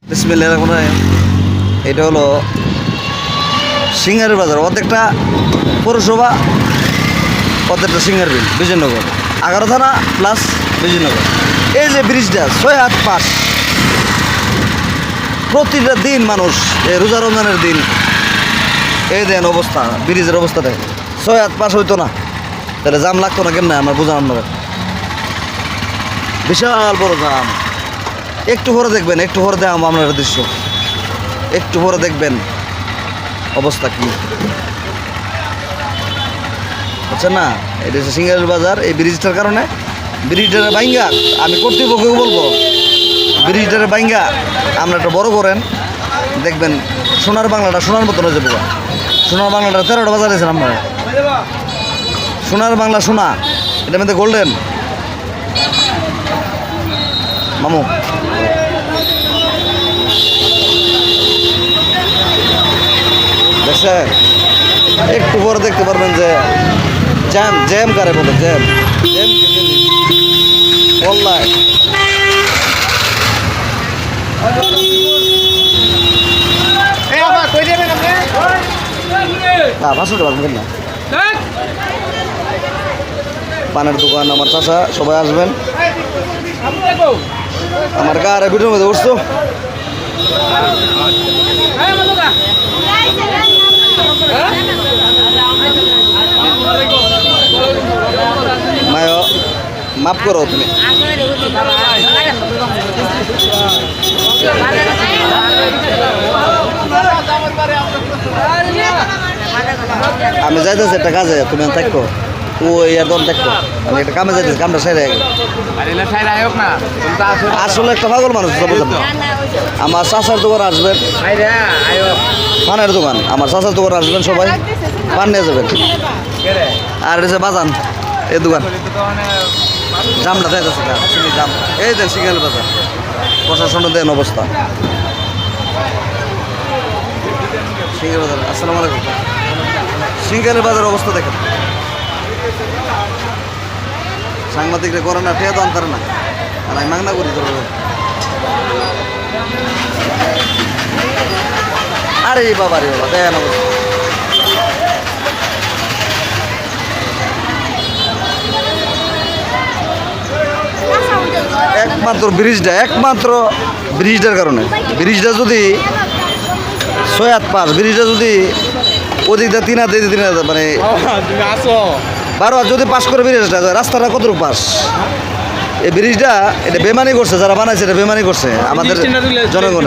বিসমিল্লাহির রহমানির রহিম। এটা হলো সিঙ্গারের বাজার, অর্ধেকটা পৌরসভা, অর্ধেকটা সিঙ্গার বিল, বিজয়নগর 11 থানা প্লাস বিজয়নগর। এই যে ব্রিজটা 6 হাত পাশ, প্রতিটা দিন মানুষ এই রোজা রমজানের দিন এই দেন অবস্থা, ব্রিজের অবস্থা দেখেন। 6 হাত পাশ হইতো না তাহলে জাম লাগতো না কেমনে আমরা বুঝান আপনারা। বিশাল বড় জাম। একটু পরে দেখবেন, একটু পরে দেখাবো আপনার দৃশ্য, একটু পরে দেখবেন অবস্থা কি বুঝছেন না। এটা হচ্ছে সিঙ্গারের বাজার। এই ব্রিজটার কারণে, ব্রিজটারে বাইঙ্গা আমি কর্তৃপক্ষকে বলবো, ব্রিজটারে বাইঙ্গা আমরা একটা বড় করেন, দেখবেন সোনার বাংলাটা সোনার মতন হয়ে যাবো। সোনার বাংলাটা 13টা বাজার দিয়েছেন আপনারা, সোনার বাংলা সোনা, এটার মধ্যে গোল্ডেন মামু। দেখছেন, একটু পরে দেখতে পারবেন যে জ্যাম জ্যাম কারে বলে, জ্যাম জ্যাম অনলাইন। না 500 টাকা পাবেন না। পানের দোকান, আমার চাচা, সবাই আসবেন। আমার গাড়ি ভিডিওর মধ্যে উঠছো। মায় মাফ করো তুমি। আমি যাইতেছি একটা কাজে, তুমি থাকো ওই আর দল থাকো। আমি একটা কামে যাইতেছি, কামটা সেরে আসলে একটা পাগল মানুষ। আমার চাচার দোকান আসবেন, পানের দোকান, আমার চাচার দোকান আসবেন, সবাই পান নিয়ে যাবেন। আর এটা যে বাজান এই দোকান, জামটা যাইতেছে জাম, এই যে সিঙ্গেল বাজার প্রশাসনের দেন অবস্থা। সিঙ্গেল বাজার, আসসালামু আলাইকুম। সিঙ্গেলের বাজার অবস্থা দেখেন, সাংবাদিকরা করে না, ঠেয়া তো আনতারে না, আর আমি মাংনা করি ধরবে। আরে বাবা রে বাবা, দেখেন অবস্থা। একমাত্র ব্রিজটা, একমাত্র ব্রিজটার কারণে। ব্রিজটা যদি 6 হাত পাশ, ব্রিজটা যদি ওদিকটা 3 হাত 3 হাত মানে 12 হাত যদি পাস করে ব্রিজটা, রাস্তাটা কতটুকু পাস? এই ব্রিজটা এটা বেমানি করছে, যারা বানাইছে এটা বেমানি করছে আমাদের জনগণ।